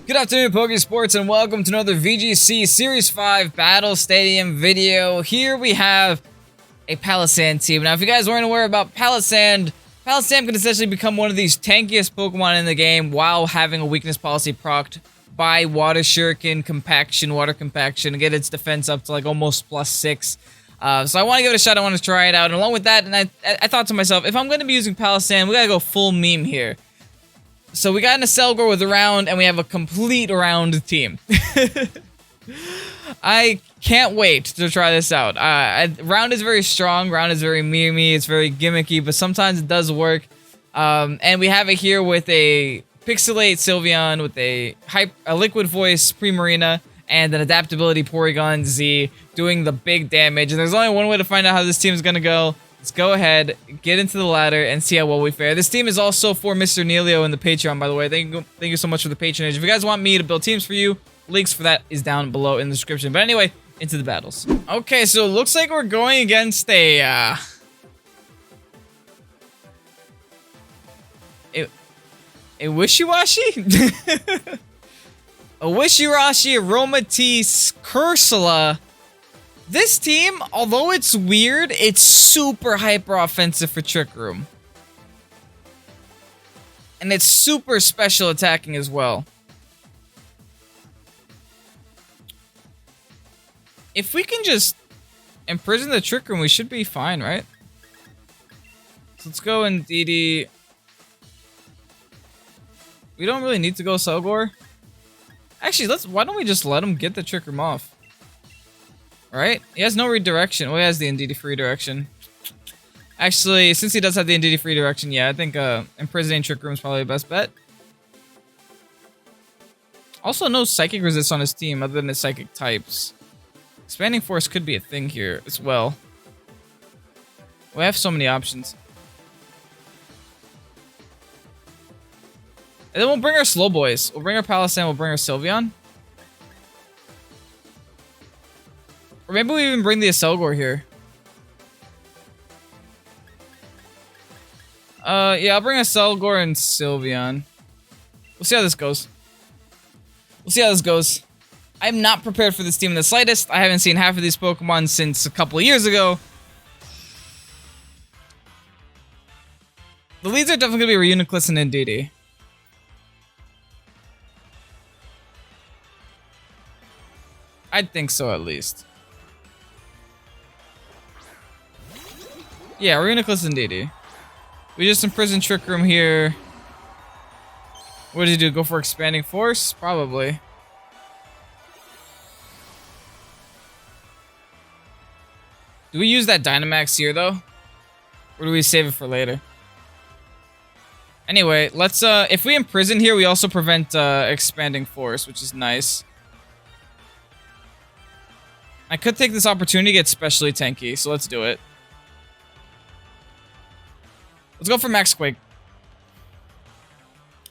Good afternoon, Pokésports, and welcome to another VGC Series 5 Battle Stadium video. Here we have a Palossand team. Now, if you guys weren't aware about Palossand can essentially become one of these tankiest Pokemon in the game while having a weakness policy procced by Water Shuriken, Water Compaction, and get its defense up to like almost +6. So I want to give it a shot. I want to try it out. And along with that, and I thought to myself, if I'm going to be using Palossand, we got to go full meme here. So we got an Acelgor with a round, and we have a complete round team. I can't wait to try this out. Round is very strong. Round is very memey. It's very gimmicky, but sometimes it does work. And we have it here with a Pixelate Sylveon, with a Liquid Voice Primarina, and an Adaptability Porygon-Z doing the big damage. And there's only one way to find out how this team is going to go. Let's go ahead, get into the ladder, and see how well we fare. This team is also for Mr. Neilio in the Patreon, by the way. Thank you so much for the patronage. If you guys want me to build teams for you, links for that is down below in the description. But anyway, into the battles. Okay, so it looks like we're going against a Wishy-Washy? A Wishy-Washy Aromatisse Cursula. This team, although it's weird, it's super hyper offensive for Trick Room. And it's super special attacking as well. If we can just imprison the Trick Room, we should be fine, right? So let's go and DD. We don't really need to go Acelgor. Actually, why don't we just let him get the Trick Room off? Right? He has no redirection. Well, he has the NDD free direction. Actually, since he does have the NDD free direction, yeah, I think imprisoning Trick Room is probably the best bet. Also, no Psychic Resist on his team other than his Psychic types. Expanding Force could be a thing here as well. We have so many options. And then we'll bring our slow boys. We'll bring our Palossand, we'll bring our Sylveon. Or maybe we even bring the Acelgor here. Yeah, I'll bring Acelgor and Sylveon. We'll see how this goes. I'm not prepared for this team in the slightest. I haven't seen half of these Pokemon since a couple of years ago. The leads are definitely going to be Reuniclus and Indeedee. I'd think so, at least. Yeah, Reuniclus and Indeedee. We just imprison Trick Room here. What did he do? Go for Expanding Force? Probably. Do we use that Dynamax here, though? Or do we save it for later? Anyway, let's, if we imprison here, we also prevent, Expanding Force, which is nice. I could take this opportunity to get specially tanky, so let's do it. Let's go for Max Quake.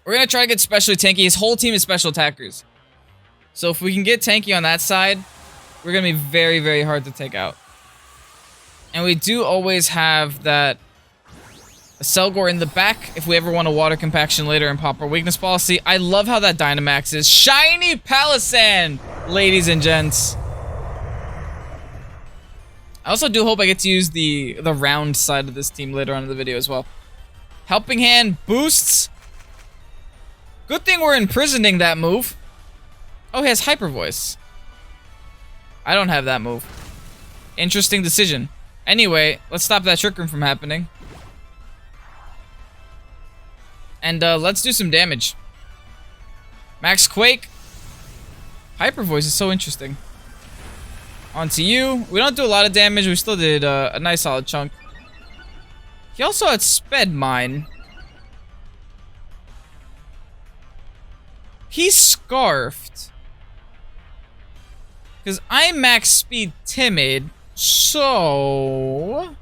We're going to try to get specially tanky. His whole team is special attackers. So if we can get tanky on that side, we're going to be very, very hard to take out. And we do always have that Acelgor in the back if we ever want a Water Compaction later and pop our weakness policy. I love how that Dynamax is. Shiny Palossand, ladies and gents. I also do hope I get to use the round side of this team later on in the video as well. Helping Hand boosts. Good thing we're imprisoning that move. Oh, he has Hyper Voice. I don't have that move. Interesting decision. Anyway, let's stop that Trick Room from happening. And let's do some damage. Max Quake. Hyper Voice is so interesting. Onto you. We don't do a lot of damage. We still did a nice solid chunk. He also had Sped Mine. He's Scarfed. Because I'm max speed timid. So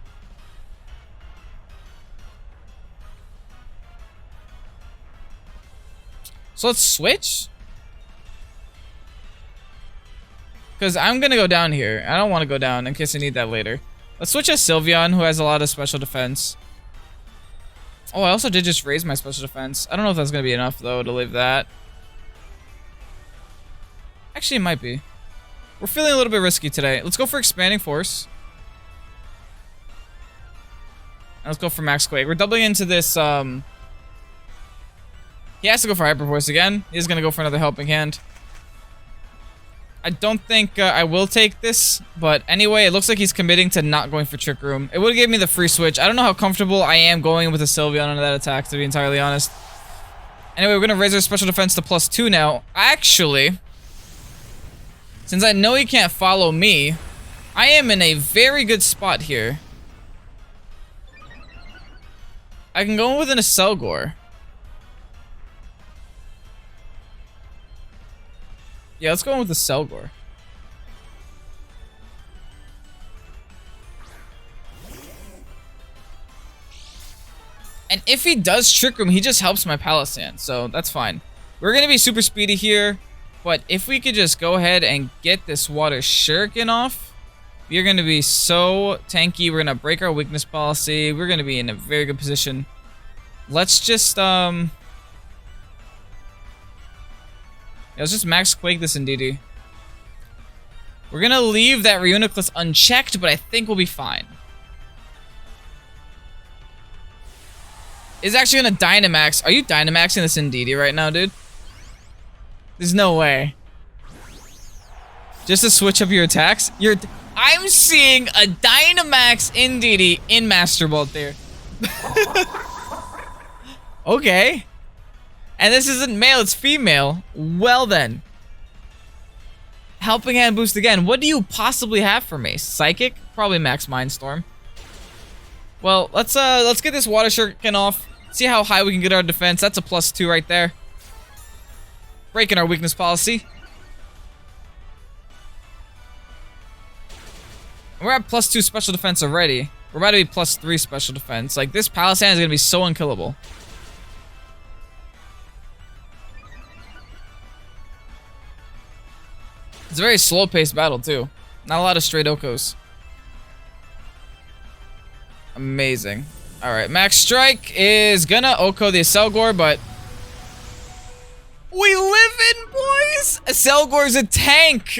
let's switch. Because I'm going to go down here. I don't want to go down in case I need that later. Let's switch to Sylveon, who has a lot of special defense. Oh, I also did just raise my special defense. I don't know if that's going to be enough, though, to leave that. Actually, it might be. We're feeling a little bit risky today. Let's go for Expanding Force. And let's go for Max Quake. We're doubling into this, He has to go for Hyper Voice again. He's gonna go for another Helping Hand. I don't think I will take this, but anyway, it looks like he's committing to not going for Trick Room. It would have given me the free switch. I don't know how comfortable I am going with a Sylveon on that attack, to be entirely honest. Anyway, we're gonna raise our special defense to +2 now. Actually, since I know he can't follow me, I am in a very good spot here. I can go with an Acelgor. Yeah, let's go with the Acelgor. And if he does Trick Room, he just helps my Palossand, so that's fine. We're gonna be super speedy here, but if we could just go ahead and get this Water Shuriken off, we're gonna be so tanky. We're gonna break our weakness policy. We're gonna be in a very good position. Let's just yeah, let's just Max Quake this Indeedee. We're gonna leave that Reuniclus unchecked, but I think we'll be fine. It's actually gonna Dynamax. Are you Dynamaxing this Indeedee right now, dude? There's no way. Just to switch up your attacks? I'm seeing a Dynamax Indeedee in Master Ball there. Okay. And this isn't male, it's female. Well then. Helping Hand boost again. What do you possibly have for me? Psychic? Probably Max Mindstorm. Well, let's get this Water Shuriken off. See how high we can get our defense. That's a +2 right there. Breaking our weakness policy. We're at +2 special defense already. We're about to be +3 special defense. Like, this Palossand is gonna be so unkillable. It's a very slow-paced battle, too. Not a lot of straight Okos. Amazing. Alright, Max Strike is gonna Oko the Acelgor, but... we live in, boys! Acelgor's a tank!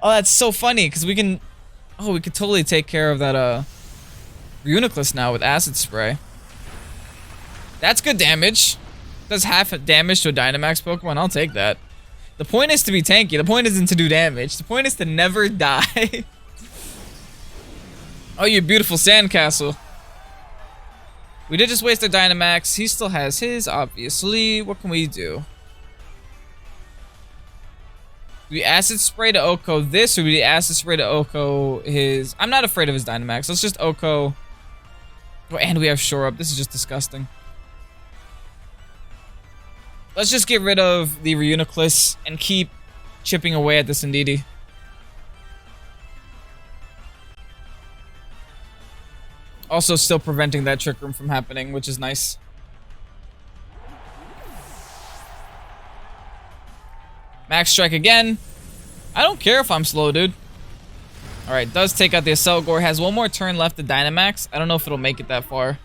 Oh, that's so funny, because we can... oh, we could totally take care of that, Reuniclus now with Acid Spray. That's good damage. Does half damage to a Dynamax Pokemon. I'll take that. The point is to be tanky. The point isn't to do damage. The point is to never die. Oh, you beautiful sandcastle. We did just waste our Dynamax. He still has his, obviously. What can we do? We Acid Spray to Oko this, or we Acid Spray to Oko his... I'm not afraid of his Dynamax. Let's just Oko... oh, and we have Shore Up. This is just disgusting. Let's just get rid of the Reuniclus and keep chipping away at this Indeedee. Also still preventing that Trick Room from happening, which is nice. Max Strike again. I don't care if I'm slow, dude. Alright, does take out the Acelgor. Has one more turn left to Dynamax. I don't know if it'll make it that far.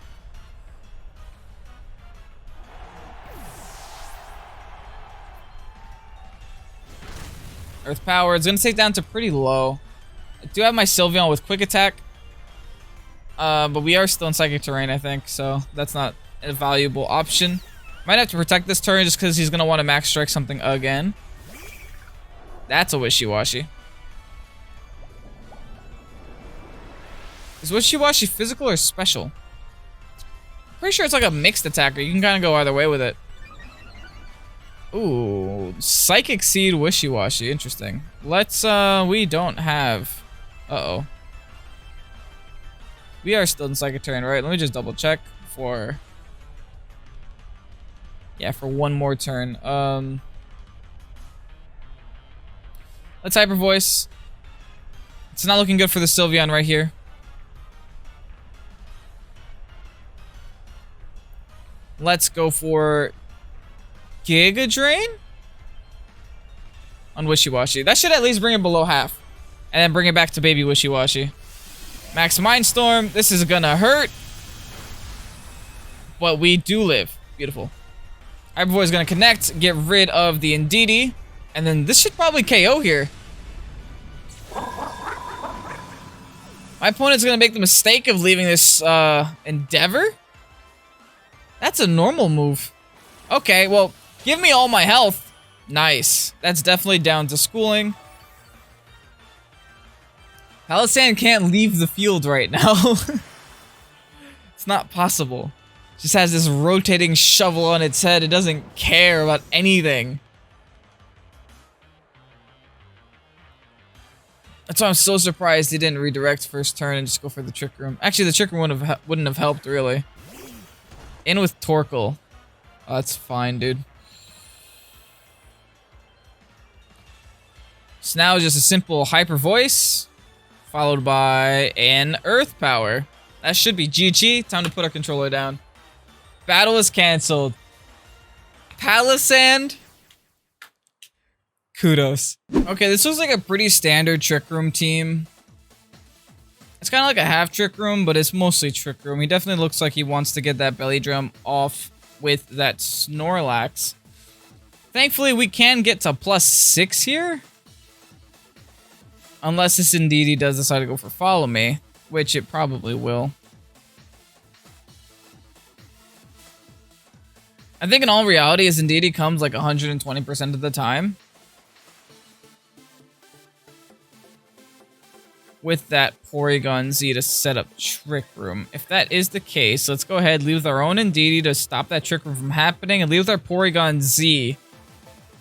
Earth Power. It's going to take down to pretty low. I do have my Sylveon with Quick Attack. But we are still in Psychic Terrain, I think. So that's not a valuable option. Might have to protect this turn just because he's going to want to Max Strike something again. That's a Wishy-Washy. Is Wishy-Washy physical or special? Pretty sure it's like a mixed attacker. You can kind of go either way with it. Ooh, Psychic Seed Wishy-Washy. Interesting. Let's, we don't have... uh-oh. We are still in Psychic Terrain, right? Let me just double check for... yeah, for one more turn. Let's Hyper Voice. It's not looking good for the Sylveon right here. Let's go for Giga Drain on Wishy-Washy. That should at least bring it below half. And then bring it back to baby Wishy-Washy. Max Mindstorm. This is gonna hurt. But we do live. Beautiful. Hyper Voice is gonna connect, get rid of the Indeedee, and then this should probably KO here. My opponent's gonna make the mistake of leaving this Endeavor? That's a normal move. Okay, well, give me all my health. Nice. That's definitely down to schooling. PALOSSAND can't leave the field right now. It's not possible. Just has this rotating shovel on its head. It doesn't care about anything. That's why I'm so surprised he didn't redirect first turn and just go for the Trick Room. Actually, the Trick Room wouldn't have helped, really. In with Torkoal. Oh, that's fine, dude. So now just a simple Hyper Voice, followed by an Earth Power. That should be GG. Time to put our controller down. Battle is canceled. PALOSSAND. Kudos. Okay, this was like a pretty standard Trick Room team. It's kind of like a half Trick Room, but it's mostly Trick Room. He definitely looks like he wants to get that belly drum off with that Snorlax. Thankfully, we can get to +6 here. Unless this Indeedee does decide to go for Follow Me, which it probably will. I think in all reality, his Indeedee comes like 120% of the time. With that Porygon-Z to set up Trick Room. If that is the case, let's go ahead, leave with our own Indeedee to stop that Trick Room from happening, and leave with our Porygon-Z,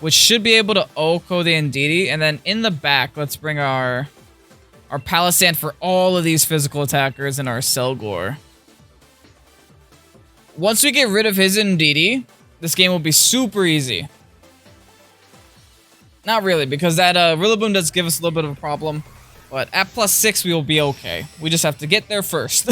which should be able to OHKO the Indeedee, and then in the back, let's bring our PALOSSAND for all of these physical attackers and our Selgor. Once we get rid of his Indeedee, this game will be super easy. Not really, because that Rillaboom does give us a little bit of a problem. But at +6, we will be okay. We just have to get there first.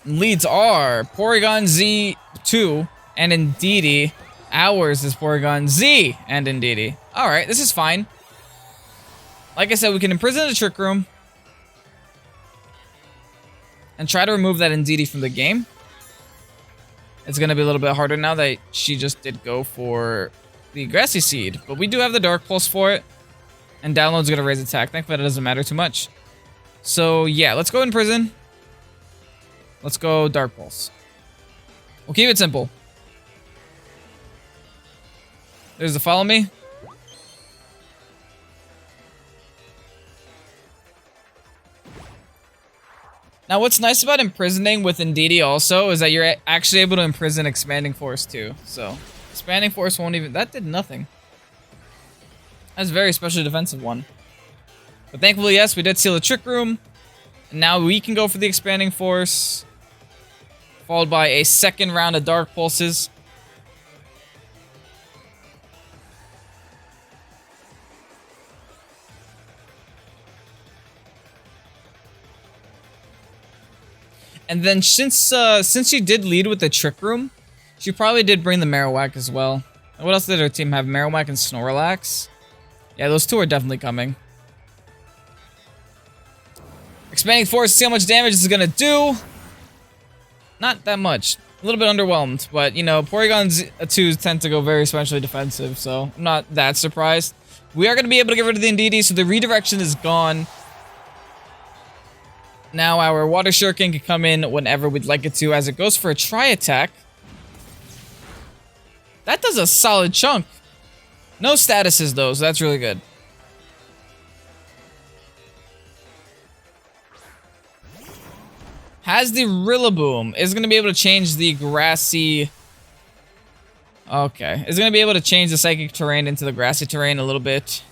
Leads are Porygon-Z 2 and Indeedee. Ours is Porygon-Z and Indeedee. Alright, this is fine. Like I said, we can imprison the Trick Room. And try to remove that Indeedee from the game. It's going to be a little bit harder now that she just did go for the Grassy Seed. But we do have the Dark Pulse for it. And Download's going to raise attack. Thankfully, that doesn't matter too much. So, yeah, let's go in prison. Let's go Dark Pulse. We'll keep it simple. There's the Follow Me. Now, what's nice about imprisoning with Indeedee also is that you're actually able to imprison Expanding Force too. So, Expanding Force won't even... That did nothing. That's a very special defensive one. But thankfully, yes, we did seal the Trick Room. And now we can go for the Expanding Force. Followed by a second round of Dark Pulses. And then since she did lead with the Trick Room, she probably did bring the Marowak as well. And what else did her team have? Marowak and Snorlax? Yeah, those two are definitely coming. Expanding Force, see how much damage this is gonna do. Not that much. A little bit underwhelmed, but you know, Porygon-2s tend to go very especially defensive, so I'm not that surprised. We are gonna be able to get rid of the Indeedee, so the redirection is gone. Now our Water Shuriken can come in whenever we'd like it to, as it goes for a Tri-Attack. That does a solid chunk. No statuses though, so that's really good. Has the Rillaboom. Is going to be able to change the grassy... Okay. Is going to be able to change the Psychic terrain into the grassy terrain a little bit.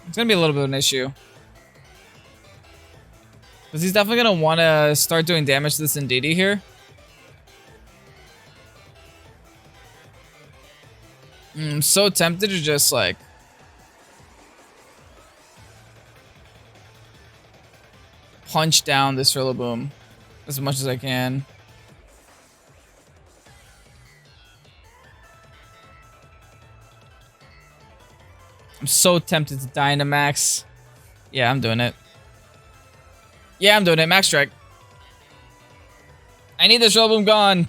It's going to be a little bit of an issue. Because he's definitely going to want to start doing damage to this Indeedee here. I'm so tempted to just, like... punch down this Rillaboom as much as I can. I'm so tempted to Dynamax. Yeah, I'm doing it. Yeah, I'm doing it. Max Strike. I need this Rillaboom gone.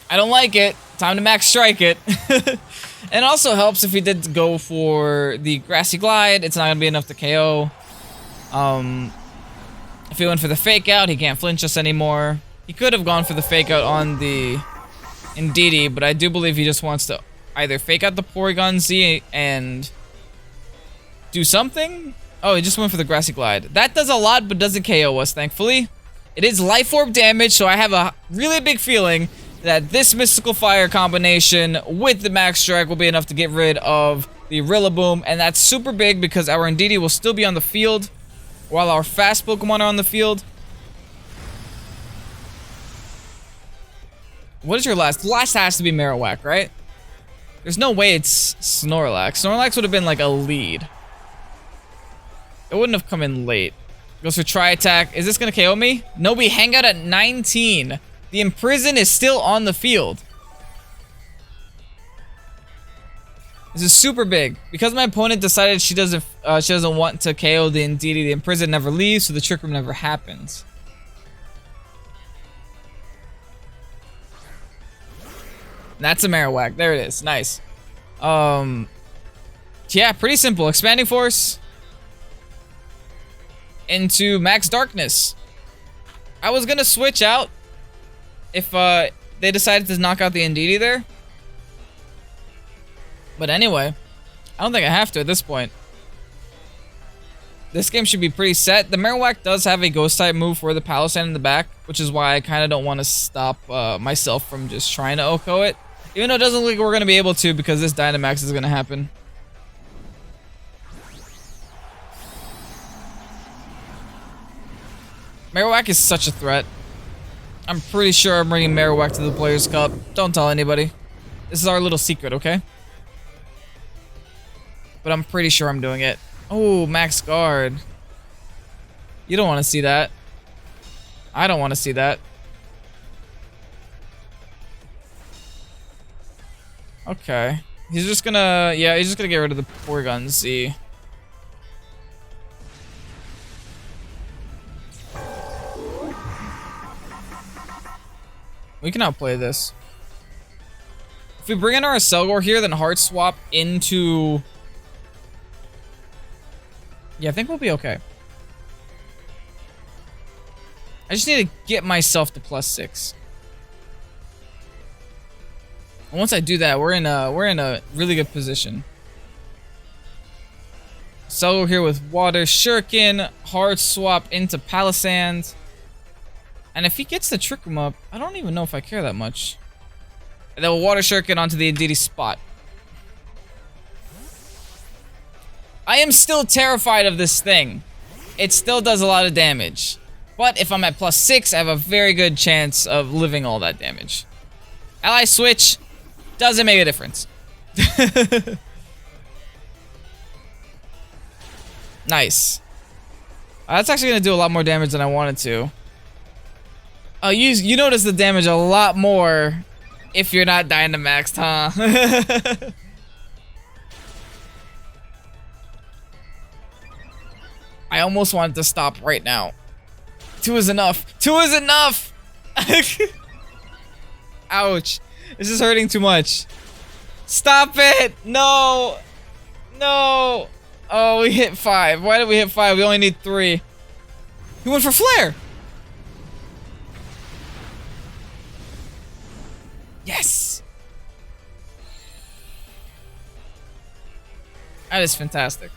I don't like it. Time to Max Strike it. And it also helps if he did go for the Grassy Glide. It's not going to be enough to KO. If he went for the Fake Out, he can't flinch us anymore. He could have gone for the Fake Out on the Indeedee, but I do believe he just wants to either Fake Out the Porygon-Z and do something. Oh, he just went for the Grassy Glide. That does a lot, but doesn't KO us, thankfully. It is Life Orb damage, so I have a really big feeling that this Mystical Fire combination with the Max Strike will be enough to get rid of the Rillaboom, and that's super big because our Indeedee will still be on the field while our fast Pokemon are on the field. What is your last? The last has to be Marowak, right? There's no way it's Snorlax. Snorlax would have been like a lead. It wouldn't have come in late. Goes for Tri-Attack. Is this going to KO me? No, we hang out at 19. The Imprison is still on the field. This is super big. Because my opponent decided she doesn't want to KO the Indeedee, the Imprison never leaves, so the Trick Room never happens. That's a Marowak. There it is. Nice. Yeah, pretty simple. Expanding Force into Max Darkness. I was gonna switch out if they decided to knock out the Indeedee there. But anyway, I don't think I have to at this point. This game should be pretty set. The Marowak does have a Ghost type move for the Palossand in the back, which is why I kind of don't want to stop myself from just trying to OHKO it. Even though it doesn't look like we're going to be able to because this Dynamax is going to happen. Marowak is such a threat. I'm pretty sure I'm bringing Marowak to the Players' Cup. Don't tell anybody. This is our little secret, okay? But I'm pretty sure I'm doing it. Oh, Max Guard. You don't want to see that. I don't want to see that. Okay. He's just gonna... Yeah, he's just gonna get rid of the Porygon-Z. We can outplay this. If we bring in our Selgor here, then hard swap into... Yeah, I think we'll be okay. I just need to get myself to +6. And once I do that, we're in a really good position. Selgor here with Water Shuriken, hard swap into Palossand. And if he gets the Trick Room up, I don't even know if I care that much. And then we'll Water Shuriken onto the Indeedee spot. I am still terrified of this thing. It still does a lot of damage. But if I'm at +6, I have a very good chance of living all that damage. Ally Switch doesn't make a difference. Nice. That's actually going to do a lot more damage than I wanted to. Oh, you notice the damage a lot more if you're not Dynamaxed, huh? I almost wanted to stop right now. 2 is enough. 2 is enough! Ouch. This is hurting too much. Stop it! No! No! Oh, we hit 5. Why did we hit 5? We only need 3. He went for Flare! Yes! That is fantastic.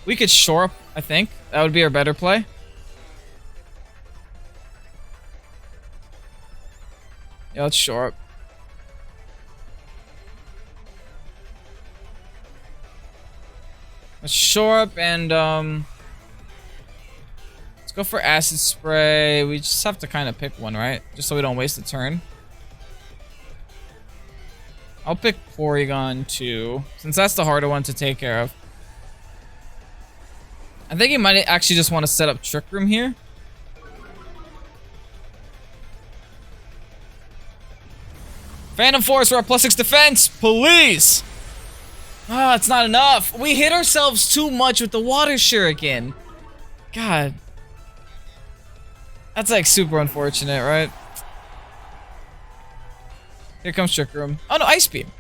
We could shore up, I think. That would be our better play. Yeah, let's shore up. Let's shore up and let's go for Acid Spray. We just have to kind of pick one, right? Just so we don't waste a turn. I'll pick Porygon too, since that's the harder one to take care of. I think he might actually just want to set up Trick Room here. Phantom Force for our +6 defense, please! Ah, it's not enough. We hit ourselves too much with the water shuriken. God. That's like super unfortunate, right? Here comes Trick Room. Oh no, Ice Beam.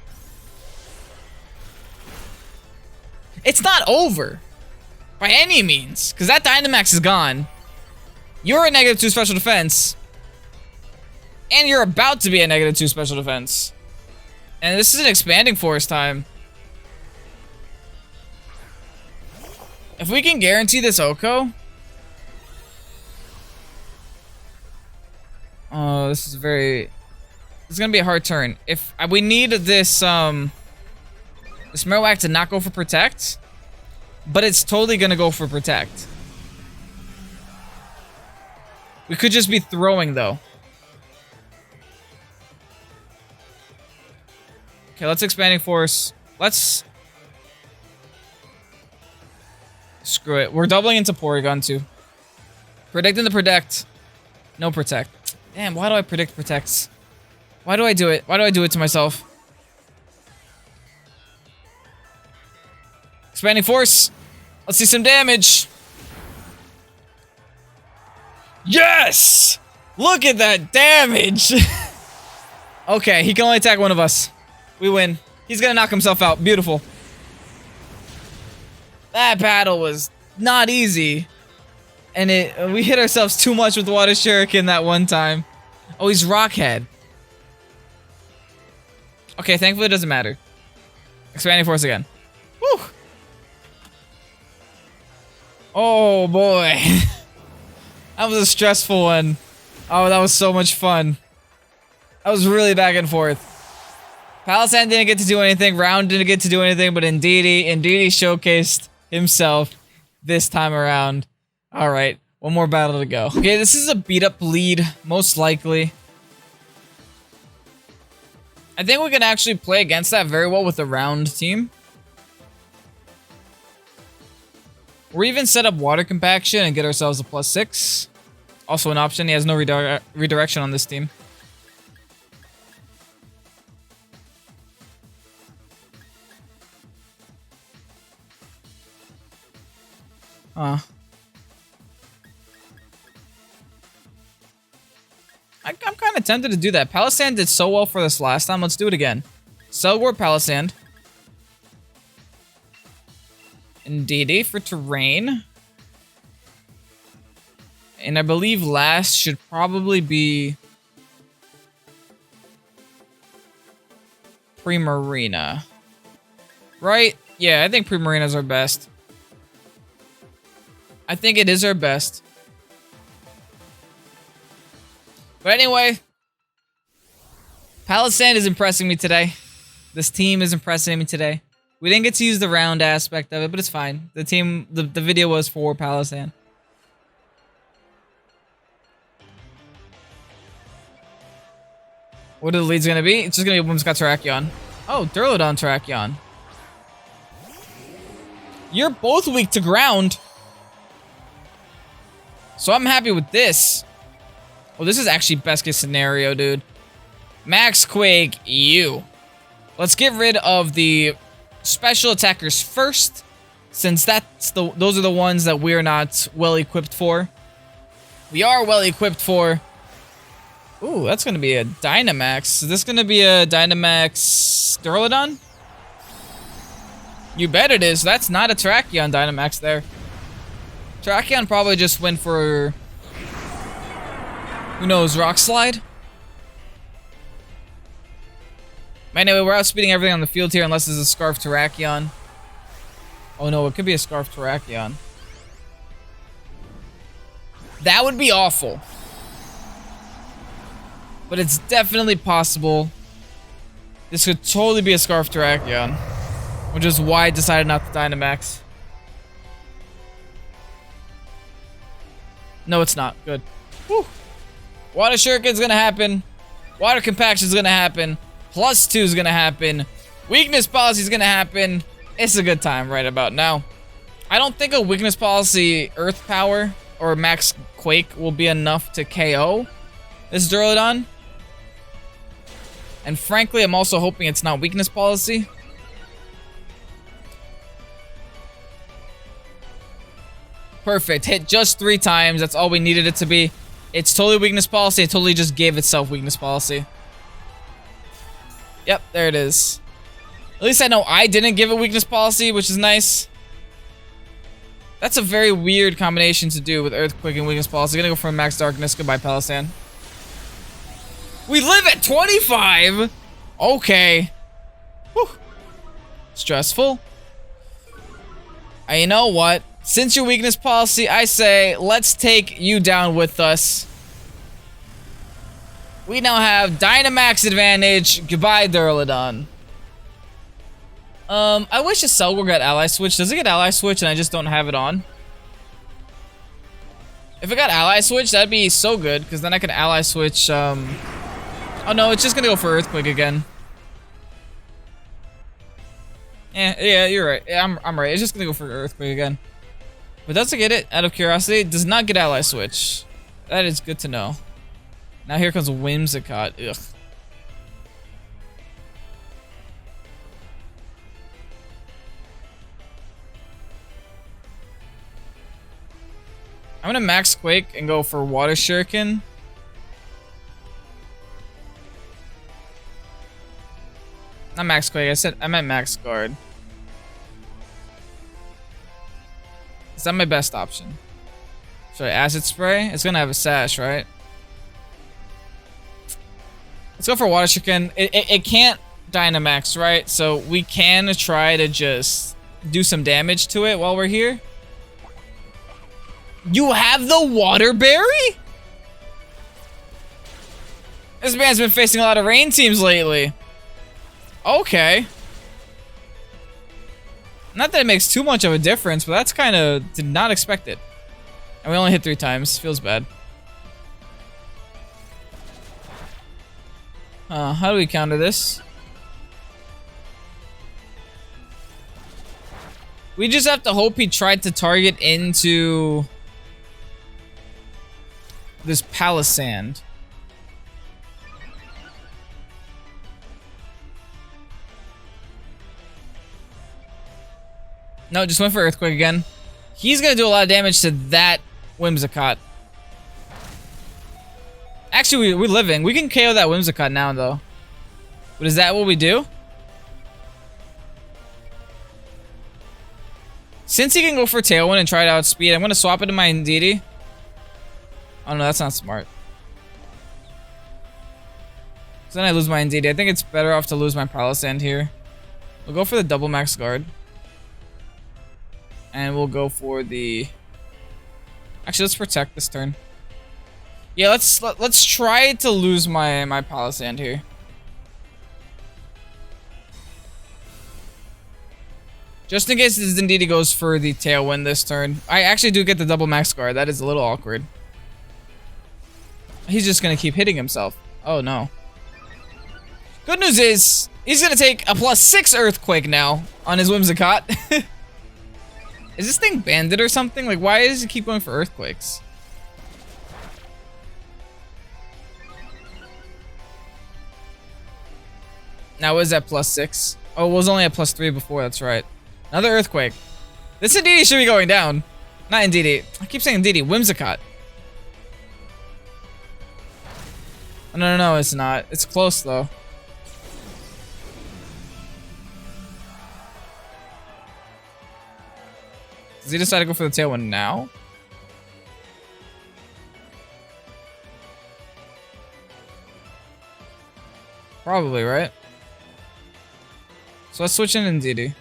It's not over. By any means. Because that Dynamax is gone. You're a -2 special defense. And you're about to be a -2 special defense. And this is an expanding force time. If we can guarantee this Oko. Oh, this is very... This is gonna be a hard turn. If we need this, this Marowak to not go for Protect. But it's totally gonna go for Protect. We could just be throwing, though. Okay, let's Expanding Force. Let's... Screw it. We're doubling into Porygon, too. Predicting the Protect. No Protect. Damn, why do I predict Protects? Why do I do it? Why do I do it to myself? Expanding Force. Let's see some damage. Yes! Look at that damage! Okay, he can only attack one of us. We win. He's gonna knock himself out. Beautiful. That battle was not easy. And we hit ourselves too much with the Water Shuriken that one time. Oh, he's Rockhead. Okay, thankfully it doesn't matter. Expanding Force again. Woo! Oh, boy. That was a stressful one. Oh, that was so much fun. That was really back and forth. Palossand didn't get to do anything. Round didn't get to do anything, but Indeedee showcased himself this time around. All right, one more battle to go. Okay, this is a beat-up lead, most likely. I think we can actually play against that very well with the Round team. Or even set up Water Compaction and get ourselves a +6. Also an option. He has no redirection on this team. I'm kind of tempted to do that. Palossand did so well for this last time. Let's do it again. Selgor Palossand. Indeedee for Terrain. And I believe last should probably be Primarina. Right? Yeah, I think Primarina's our best. I think it is our best. But anyway, Palossand is impressing me today. This team is impressing me today. We didn't get to use the round aspect of it, but it's fine. The team, the video was for Palossand. What are the leads gonna be? It's just gonna be Whimsicott Terrakion. Oh, Durlodon Terrakion. You're both weak to ground. So I'm happy with this. Oh, this is actually best case scenario, dude. Max Quake, you. Let's get rid of the special attackers first, since those are the ones that we're not well equipped for. We are well equipped for. Ooh, that's gonna be a Dynamax. Is this gonna be a Dynamax Durlodon? You bet it is. That's not a Terrakion Dynamax there. Terrakion probably just went for, who knows, Rock Slide? Anyway, we're outspeeding everything on the field here unless there's a Scarf Terrakion. Oh no, it could be a Scarf Terrakion. That would be awful. But it's definitely possible. This could totally be a Scarf Terrakion. Which is why I decided not to Dynamax. No, it's not. Good. Whew. Water Shuriken's gonna happen. Water Compaction's gonna happen. +2 is gonna happen. Weakness Policy is gonna happen. It's a good time right about now. I don't think a Weakness Policy Earth Power or Max Quake will be enough to KO this Durlodon. And frankly, I'm also hoping it's not Weakness Policy. Perfect. Hit just 3 times. That's all we needed it to be. It's totally weakness policy. It totally just gave itself weakness policy. Yep, there it is. At least I know I didn't give it weakness policy, which is nice. That's a very weird combination to do with Earthquake and weakness policy. Gonna go for Max Darkness. Goodbye, Palossand. We live at 25! Okay. Whew. Stressful. You know what? Since your weakness policy, I say, let's take you down with us. We now have Dynamax advantage. Goodbye, Duraludon. I wish a Selgor got Ally Switch. Does it get Ally Switch and I just don't have it on? If it got Ally Switch, that'd be so good, because then I could Ally Switch, Oh no, it's just gonna go for Earthquake again. Yeah, you're right. Yeah, I'm right. It's just gonna go for Earthquake again. But does it get it, out of curiosity? It does not get Ally Switch. That is good to know. Now here comes Whimsicott. Ugh. I'm gonna max Quake and go for Water Shuriken. Not max Quake, I meant max Guard. Is that my best option? Sorry, Acid Spray? It's gonna have a Sash, right? Let's go for Water Shuriken. It can't Dynamax, right? So we can try to just do some damage to it while we're here. You have the Water Berry? This man's been facing a lot of rain teams lately. Okay. Not that it makes too much of a difference, but that's kind of... did not expect it. And we only hit 3 times. Feels bad. How do we counter this? We just have to hope he tried to target into... this Palossand. No, just went for Earthquake again. He's gonna do a lot of damage to that Whimsicott. Actually, we're living. We can KO that Whimsicott now, though. But is that what we do? Since he can go for Tailwind and try to outspeed, I'm gonna swap it to my Indeedee. Oh no, that's not smart. So then I lose my Indeedee. I think it's better off to lose my Palossand here. We'll go for the double max guard. And we'll go for the... actually, let's protect this turn. Yeah, let's try to lose my Palossand here. Just in case this Indeedee goes for the Tailwind this turn. I actually do get the double max guard. That is a little awkward. He's just gonna keep hitting himself. Oh no. Good news is, he's gonna take a +6 Earthquake now on his Whimsicott. Is this thing banded or something? Like, why does it keep going for Earthquakes? Now, what is that +6? Oh, it was only a +3 before, that's right. Another Earthquake. This Indeedee should be going down. Not Indeedee. I keep saying Indeedee. Whimsicott. Oh, no, it's not. It's close, though. Does he decide to go for the Tailwind now? Probably, right? So let's switch in Indeedee.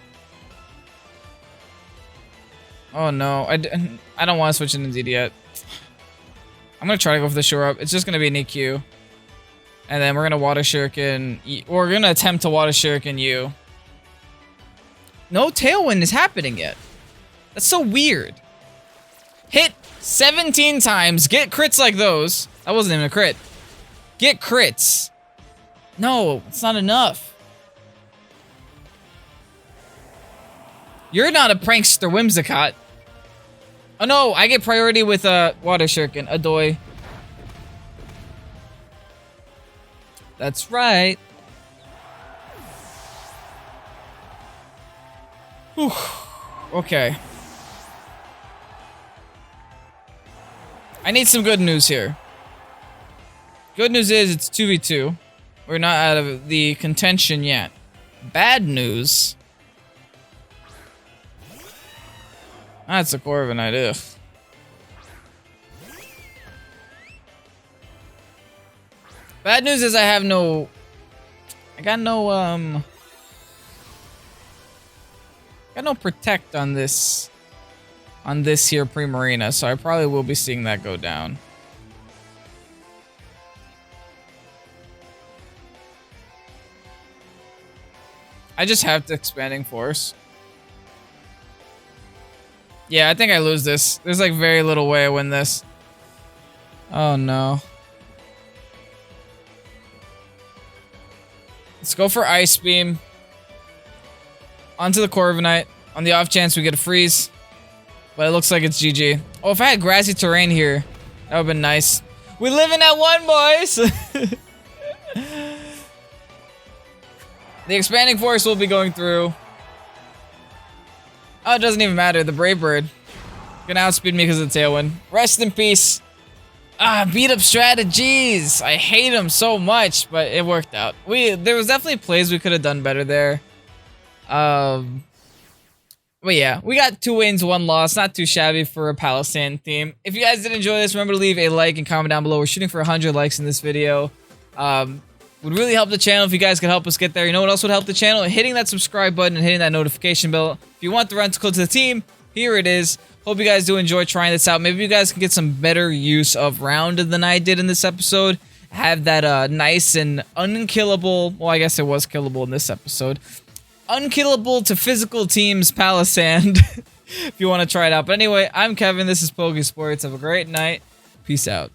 Oh no, I don't want to switch in Indeedee yet. I'm gonna try to go for the Shore Up. It's just gonna be an EQ. And then we're gonna Water Shuriken. We're gonna attempt to Water Shuriken you. No Tailwind is happening yet. That's so weird. Hit 17 times. Get crits like those. That wasn't even a crit. Get crits. No, it's not enough. You're not a prankster, Whimsicott. Oh no, I get priority with Water Shuriken. Adoy. That's right. Whew. Okay. I need some good news here. Good news is it's 2v2. We're not out of the contention yet. Bad news. That's a Corviknight, ugh. Bad news is I got no protect on this here Primarina, so I probably will be seeing that go down. I just have to Expanding Force. Yeah, I think I lose this. There's like very little way I win this. Oh no. Let's go for Ice Beam. Onto the Corviknight. On the off chance we get a freeze. But it looks like it's GG. Oh, if I had Grassy Terrain here, that would have been nice. We living at 1, boys! The Expanding Force will be going through. Oh, it doesn't even matter. The Brave Bird gonna outspeed me because of the Tailwind. Rest in peace. Ah, beat up strategies. I hate them so much, but it worked out. There was definitely plays we could have done better there. But yeah, we got 2 wins, 1 loss. Not too shabby for a PALOSSAND team. If you guys did enjoy this, remember to leave a like and comment down below. We're shooting for 100 likes in this video. Would really help the channel if you guys could help us get there. You know what else would help the channel? Hitting that subscribe button and hitting that notification bell. If you want the rental to the team, here it is. Hope you guys do enjoy trying this out. Maybe you guys can get some better use of Rounded than I did in this episode. Have that nice and unkillable, well, I guess it was killable in this episode. Unkillable to physical teams PALOSSAND. If you want to try it out. But anyway, I'm Kevin. This is Pokésports. Have a great night. Peace out.